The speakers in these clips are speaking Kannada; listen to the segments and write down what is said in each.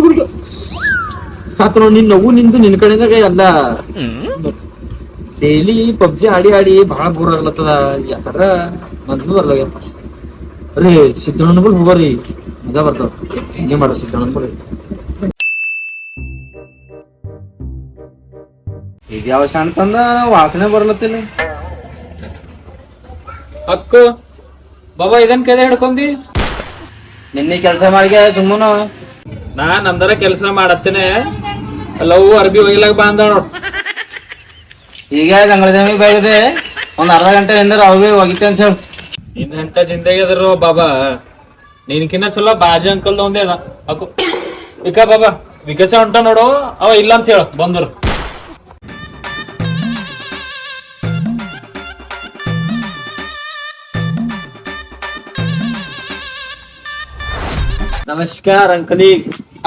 ಹುಡುಗ ಸಾತ್ ನೋಡಿ ನಿನ್ ನಗು ನಿಂದು ನಿನ್ ಕಡೆದಾಗ ಎಲ್ಲ ಡೈಲಿ ಪಬ್ಜಿ ಆಡಿ ಆಡಿ ಬಹಳ ಬೋರ್ ಆಗ್ಲತ್ತದ. ಯಾಕಂದ್ರ ಮೊದ್ಲು ಬರ್ಲಾಗ್ಯಪ್ಪ. ಅರೇ ಸಿದ್ದಣ್ಣಗಳು ಹೋಗ್ರಿ ಮಜಾ ಬರ್ತಾವ. ಹಿಂಗೆ ಮಾಡ ಸಿದ್ದಣ್ಣಗಳು ಈಗ ಯಾವ ಸಣ್ಣ ವಾಸನೆ ಬರ್ಲತ್ತಿಲ್ಲ. ಅಕ್ಕ ಬಾಬಾ ಇದನ್ ಕೈದ ಹಿಡ್ಕೊಂಡಿ ನಿನ್ನೆ ಕೆಲ್ಸ ಮಾಡಿಗೆ ಸುಮ್ಮನು ನಾ ನಮ್ದರ ಕೆಲ್ಸ ಮಾಡತ್ತೇನೆ. ಲವ್ ಅರ್ಬಿ ಒಗಿಲಾಗ ಬಂದ ನೋಡ್. ಈಗ ಗಂಗಳದೇವಿ ಬೈದೆ ಒಂದ್ ಅರ್ಧ ಗಂಟೆ ಎಂದ್ರೆ ಅವು ಒಗಿತೆ ಅಂತ ಹೇಳಿ. ನಿನ್ ಎಂತ ಜಿಂದಗಿ ಅದ್ರ ಬಾಬಾ. ನಿನ್ಕಿನ್ನ ಚಲೋ ಬಾಜಿ ಅಂಕಲ್ ಒಂದೇ ಅಕ್ಕು ವಿಕ ಬಾಬಾ ವಿಕಸ ಹೊಂಟ ನೋಡು. ಅವ ಇಲ್ಲ ಅಂತ ಹೇಳ ಬಂದ್ರು. ನಮಸ್ಕಾರ ಅಂಕಲಿ.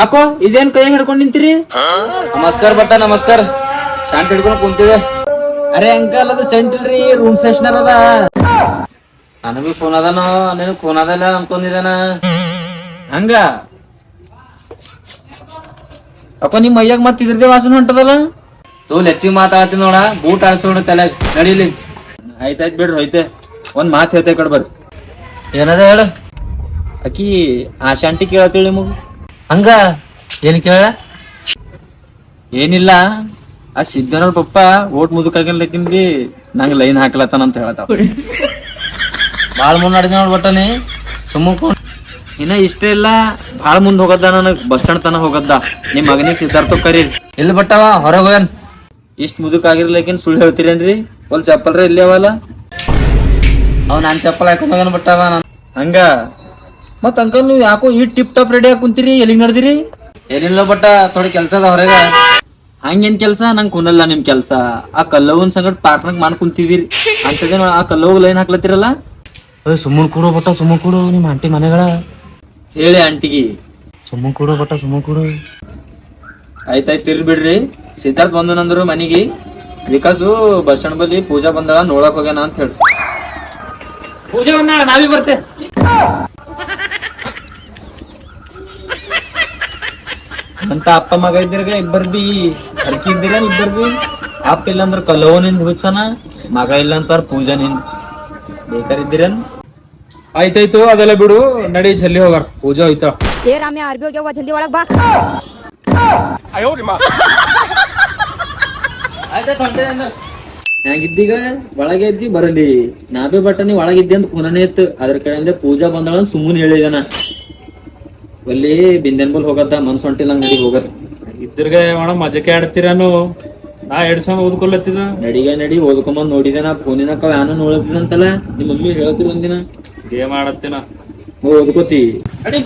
ಅಕ್ಕೋ ಇದೇನ್ ಕೈ ಹಿಡ್ಕೊಂಡ್ ನಿಂತೀರಿ? ನಮಸ್ಕಾರ ಬಟ್ಟ ನಮಸ್ಕಾರ. ಶಾಂಟ್ ಹಿಡ್ಕೊಂಡು ಕುಂತಿದೆ. ಅರೆ ಅಂಕಲ್ ಅದು ಸೆಂಟ್ ಇಲ್ರಿ, ರೂಮ್ ಫ್ರೆಶ್ನರ್ ಅದ. ನನಗೂ ಫೋನ್ ಅದಾನೋ ನೀನು ಫೋನ್ ಅದಲ್ಲ ಅನ್ಕೊಂಡಿದ್ದಾನ. ಹಂಗ ಅಕ್ಕ ನಿಮ್ ಮೈಯಾಗ ಮತ್ ಇದ್ರದೇ ವಾಸನೆ ಹೊಂಟದಲ್ಲ. ತೂ ಲೆಚ್ಚಿ ಮಾತಾಡ್ತಿ ನೋಡ. ಬೂಟ್ ಆಡ್ಸ್ಕೊಂಡು ತಲೆ ನಡೀಲಿ. ಆಯ್ತಾಯ್ತು ಬಿಡ್ರಿ ಹೋಯ್ತೆ. ಒಂದ್ ಮಾತ್ ಹೇಳ್ತೇ ಕಡ್ ಬರ್ರಿ. ಏನದ ಹೇಳು. ಅಕ್ಕಿ ಆಶಾಂಟಿ ಕೇಳತ್ತೇಳಿ ನಿಮಗ್. ಹಂಗ ಏನ್ ಕೇಳ? ಏನಿಲ್ಲ, ಆ ಸಿದ್ದನವ್ರ ಪಪ್ಪ ಓಟ್ ಮುದುಕಾಗಿರ್ಲಿಕ್ಕಿನ್ರಿ ನಂಗ್ ಲೈನ್ ಹಾಕ್ಲತ್ತಾನ ಅಂತ ಹೇಳತಾವ. ಬಾಳ್ ಮುಂದ್ ನಡ್ದಿ ನೋಡ್ಬಟ್ಟನಿ ಸುಮ್ಮ. ಇನ್ನ ಇಷ್ಟೇ ಇಲ್ಲ, ಬಾಳ ಮುಂದ್ ಹೋಗದ್ದ. ನನಗ್ ಬಸ್ ಸ್ಟಾಂಡ್ ತನ ಹೋಗದ್ದ. ನಿಮ್ ಮಗನಿಗೆ ಸಿದ್ಧಾರ್ಥ ಕರೀರಿ. ಎಲ್ಲಿ ಬಟ್ಟವ ಹೊರಗೆ ಹೋಗನ್. ಇಷ್ಟ್ ಮುದುಕ್ ಆಗಿರ್ಲಿಕ್ಕಿನ್ ಸುಳ್ಳು ಹೇಳ್ತೀರೇನ್ರಿ? ಒಂದ್ ಚಪ್ಪಲ್ರ ಇಲ್ಲಿ ಅವಲ್ಲ. ಅವ್ ನಾನ್ ಚಪ್ಪಲ್ ಹಾಕೊಂಡ್ ಹೋಗನ್ ಬಟ್ಟವ. ಹಂಗ ಮತ್ ಅಂಕಲ್ ನೀವ್ ಯಾಕೋ ಈ ಟಿಪ್ ಟಾಪ್ ರೆಡಿ ಆಗಿ ಕುಂತೀರಿ? ಎಲ್ಲಿಗ್ ನಡ್ದಿರಿ? ಏನಿಲ್ಲ ಬಟ್ಟ ಥೋಡಿ ಕೆಲ್ಸದ ಹೊರಗ. ಹಂಗೇನ್ ಕೆಲ್ಸ? ನಂಗ್ ಕುನಲ್ಲ ನಿಮ್ ಕೆಲ್ಸ. ಆ ಕಲ್ಲವನ್ ಸಂಗಟ್ ಪಾರ್ಟ್ನರ್ ಮಾಡ್ ಕುಂತಿದಿರಿ ಅಂತದೇ. ಆ ಕಲ್ಲವ್ ಲೈನ್ ಹಾಕ್ಲತ್ತಿರಲ್ಲ. ಸುಮ್ಮನ್ ಕೂಡು ಬಟ್ಟ ಸುಮ್ಮನ್ ಕೂಡು. ನಿಮ್ ಆಂಟಿ ಮನೆಗಳ ಹೇಳಿ ಆಂಟಿಗಿ. ಸುಮ್ಮನ್ ಕೂಡು ಬಟ್ಟ ಸುಮ್ಮನ್ ಕೂಡು. ಆಯ್ತಾಯ್ತು ಇರ್ಲಿ ಬಿಡ್ರಿ. ಸಿದ್ಧಾರ್ಥ್ ಬಂದನಂದ್ರು ಮನಿಗಿ. ವಿಕಾಸು ಬಸ್ ಸ್ಟಾಂಡ್ ಬಲ್ಲಿ ಪೂಜಾ ಬಂದಳ ನೋಡಕ್ ಹೋಗ್ಯಾನ ಅಂತ ಹೇಳ್ರಿ. ಪೂಜೆ ಬಂದಾಳ ನಾವೇ ಬರ್ತೆ. ಅಂತ ಅಪ್ಪ ಮಗ ಇದ್ದಿರ್ಗ ಇಬ್ಬರ್ ಬಿ ಅರ್ಕಿ ಇದ್ದೀರ. ಇಬ್ಬರ್ ಬಿ ಅಪ್ಪ ಇಲ್ಲಂದ್ರ ಕಲ್ಲವನಿಂದ ಹುಚ್ಚನ, ಮಗ ಇಲ್ಲ ಅಂತಾರ ಪೂಜಾ ನಿಂದ ಬೇಕಾರಿದ್ದೀರನ್. ಆಯ್ತಾಯ್ತು ಅದೆಲ್ಲ ಬಿಡು, ನಡಿ ಜಲ್ದಿ ಹೋಗಾರ. ಪೂಜೆ ಹೋಯ್ತಾ? ಏ ರಾಮ್ಯ ಅರ್ಬಿ ಹೋಗ್ಯಾವ, ಜಲ್ದಿ ಒಳಗ್ ಬಾ. ಹೆಂಗಿದ್ದೀಗ ಒಳಗೆ ಇದ್ದಿ ಬರಲಿ. ನಾವೇ ಬಟ್ಟನಿ ಒಳಗಿದ್ದಿ ಅಂತ ಪುನಃ ಇತ್ತು. ಅದ್ರ ಕಡೆಯಿಂದ ಪೂಜಾ ಬಂದಳ ಸುಮ್ಮನೆ ಹೇಳಿದಾನ. ಅಲ್ಲಿ ಬಿಂದೆನ್ಬಲ್ ಹೋಗತ್ತ ಮನ್ಸ್ ಹೊಂಟಿಲ್ಲ ನಡಿ ಹೋಗರ್. ಇದ್ರಗ ಒಣ ಮಜಕ್ಕೆ ಆಡ್ತೀರಾನು. ನಾ ಎಡ್ಸಂಗ್ ಓದ್ಕೊಳತ್ತಿದ. ನಡಿ ಓದ್ಕೊಂಬಂದ್ ನೋಡಿದೆ. ನಾ ಫೋನಿನ ಯಾನು ನೋಡತ್ತಿದಂತಲ್ಲ. ನಿಮ್ ಮಮ್ಮಿ ಹೇಳತ್ತಿರ ಒಂದಿನ ಏನ್ ಮಾಡತ್ತಿನ ಓದ್ಕೋತಿ. ನಡಿ.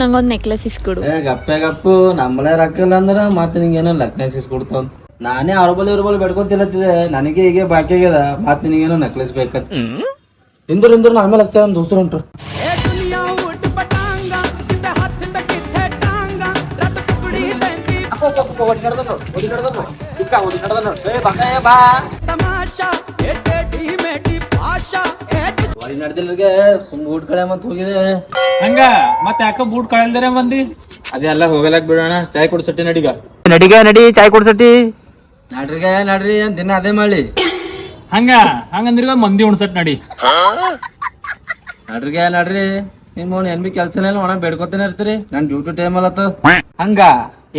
ನಂಗೊಂದ್ ನೆಕ್ಲೆಸ್ ಇಸ್ಕೊಡು. ಗಪ್ಪು ನಮ್ಮಳೆ ರೊಕ್ಕಲ್ಲ ಅಂದ್ರ ಮತ್ತೆ ನಿಂಗೇನೋ ನೆಕ್ಲೆಸ್ ಇಸ್ಕೊಡ್ತಾವ. ನಾನೇ ಅವ್ರ ಬಲ್ ಬೆಡ್ಕೊತಿಲ್ಲತ್ತಿದೆ. ನನಗೆ ಈಗ ಬಾಕಿ ಆಗ್ಯದ. ಮತ್ ನಿನಗೇನೋ ನೆಕ್ಲೆಸ್ ಬೇಕಂತ. ಇಂದ್ರು ಆಮೇಲೆ ಅಷ್ಟೇ ನಮ್ ದೋಸ್ತರು ಹೊಂಟ್ರು. ನಡ್ದಿಲ್ರಿಗೆ ತುಂಬ ಊಟ ಕಡೆ ಮತ್ ಹೋಗಿದೆ. ಹಂಗ ಮತ್ ಯಾಕ ಬೂಟ್ ಕಳಲ್ದರೆ ಮಂದಿ? ಅದೆಲ್ಲ ಹೋಗಲಾಕ್ ಬಿಡೋಣ. ಚಾಯ್ ಕೊಡ್ಸಟ್ಟಿ ನಡಿ ಚಾಯ್ ಕೊಡ್ಸಟ್ಟಿ. ನಡ್ರಿ ದಿನ ಅದೇ ಮಾಡಿ. ಹಂಗಂದ್ರಿಗ ಮಂದಿ ಉಣ್ಸಟ್ ನಡಿ. ನಡ್ರಿ ನಿಮ್ಮ ಏನ್ ಬಿ ಕೆಲ್ಸನ ಒಣ ಬೇಡ್ಕೊತಾನೆ ಇರ್ತೀರಿ. ನನ್ ಡ್ಯೂಟಿ ಟೈಮ್ ಅಲ್ಲತ್ತ. ಹಂಗ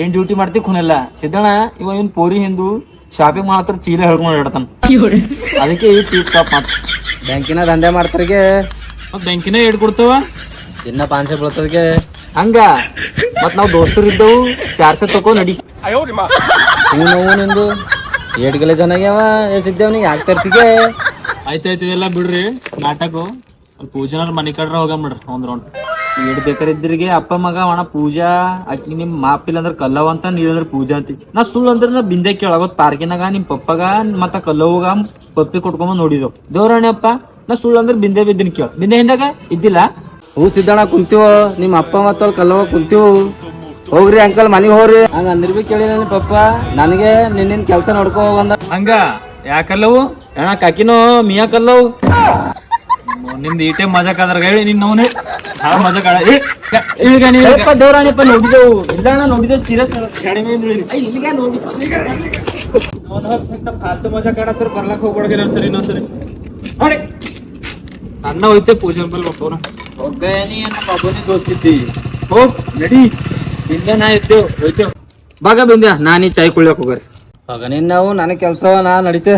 ಏನ್ ಡ್ಯೂಟಿ ಮಾಡ್ತಿ ಖುನಲ್ಲ. ಸಿದ್ದಣ್ಣ ಇವ ಇವ್ನ್ ಪೋರಿ ಹಿಂದು ಶಾಪಿಂಗ್ ಮಾಡತ್ರ ಚೀಲ ಹೇಳ್ಕೊಂಡ್ ಇಡ್ತಾನ. ಅದಕ್ಕೆ ಈ ಟಿಪ್ ಟಾಪ್ ಮಾಡ. ಬ್ಯಾಂಕಿನ ದಂಧೆ ಮಾಡ್ತಾರಿಗೆ ಮತ್ ಬ್ಯಾಂಕಿನ ಏಡ್ ಕೊಡ್ತಾವ. ದಿನ 500 ಬೀಳ್ತದಕ್ಕೆ. ಹಂಗ ಮತ್ ನಾವ್ ದೋಸ್ತರು ಇದ್ದವು 400 ತಕೋ ನಡಿ. ನೋವು ನಿಂದು 8 ಗಲೆ ಜನಾಗ್ಯಾವ. ಸಿದ್ದೇವ್ನಿಗೆ ಯಾಕೆ ತರ್ತಿಗೆ? ಆಯ್ತಾಯ್ತು ಇದೆಲ್ಲ ಬಿಡ್ರಿ ನಾಟಕ. ಪೂಜಾನ ಮನಿ ಕಡ್ರ ಹೋಗಮ್ಬಿಡ್ರಿ ಒಂದ್ ರೌಂಡ್. ಏಡ್ ಬೇಕಾರಿದ್ರಿಗೆ ಅಪ್ಪ ಮಗ ಒಣ ಪೂಜಾ ಅಕ್ಕಿ ನಿಮ್ ಮಾಪಿಲ್ಲ ಅಂದ್ರ ಕಲ್ಲವ ಅಂತ ನೀವಂದ್ರ ಪೂಜಾ ಅಂತಿ. ನಾ ಸುಳ್ಳು ಅಂದ್ರ ನಾ ಬಿಂದೆ ಕೇಳಾಗೋದ್ ಪಾರ್ಕಿನಾಗ ನಿಮ್ ಪಪ್ಪಗ ಮತ್ತ ಕಲ್ಲವಗ ಪಪ್ಪಿ ಕೊಟ್ಕೊಂಬಂದ್ ನೋಡಿದವ್. ದೇವ್ರಾಣಿ ಅಪ್ಪ ನಾ ಸುಳ್ಳು ಅಂದ್ರ ಬಿಂದೆ ಬಿದ್ದಿನ ಕೇಳ. ಬಿಂದೆ ಹಿಂದಾಗ ಇದ್ದಿಲ್ಲ. ಸಿದ್ದಣ್ಣ ಕುಂತೀವ. ನಿಮ್ ಅಪ್ಪ ಮತ್ತ ಕಲ್ಲವ ಕುಂತೀವ್. ಹೋಗ್ರಿ ಅಂಕಲ್ ಮನಿಗ್ ಹೋಗ್ರಿ. ಹಂಗ ಅಂದ್ರ ಬಿ ಕೇಳಿ ಪಪ್ಪ ನನಗೆ ನಿನ್ನಿನ್ ಕೆಲ್ಸ ನೋಡ್ಕೋ ಬಂದ. ಹಂಗ ಯಾಕಲ್ಲವು ಅಣ್ಣ ಕಾಕಿನೋ ಮಿಯಾ ಕಲ್ಲವು ನಿಮ್ದು ಈಟೆ ಮಜಾಕ್ ಅದ್ರಾಗ ಹೇಳಿ ನಿನ್ನ ಅವನೇ ಮಜಾಕ್ ದೇವ್ರಾಣಿಪ್ಪ ನೋಡಿದೆವು ಇಲ್ಲ ಅಣ್ಣ ನೋಡಿದೆವು ಸೀರಿಯಸ್ ಫಾಲ್ತು ಮಜಾಕ್ ಆಡತ್ತಾರ ಬರ್ಲಾಕ್ ಹೋಗ್ಬಾರ್ದು ಸರಿ ಇನ್ನೊಂದ್ಸರಿ ನೋಡಿ ಅನ್ನ ಹೋಯ್ತೆ ಪೂಜೆ ಬಲ್ ಬಪ್ಪವ್ರ ಒಗ್ಗನಿ ಅನ್ನ ಬಾಬುನಿ ದೋಸ್ತಿದ್ದಿ ಹೋಗ್ ನಡಿ ಇಲ್ಲ ನಾ ಇದ್ದೇವ್ ಹೋಯ್ತೇವ್ ಬಾಗ ಬಂದ್ಯಾ ನಾನೀ ಚಾಯ್ ಕುಳ್ಯಾಕ ಹೋಗ್ರಿ ಮಗನಿನ್ ನಾವು ನನಗೆ ಕೆಲಸ ನಾ ನಡಿತೆ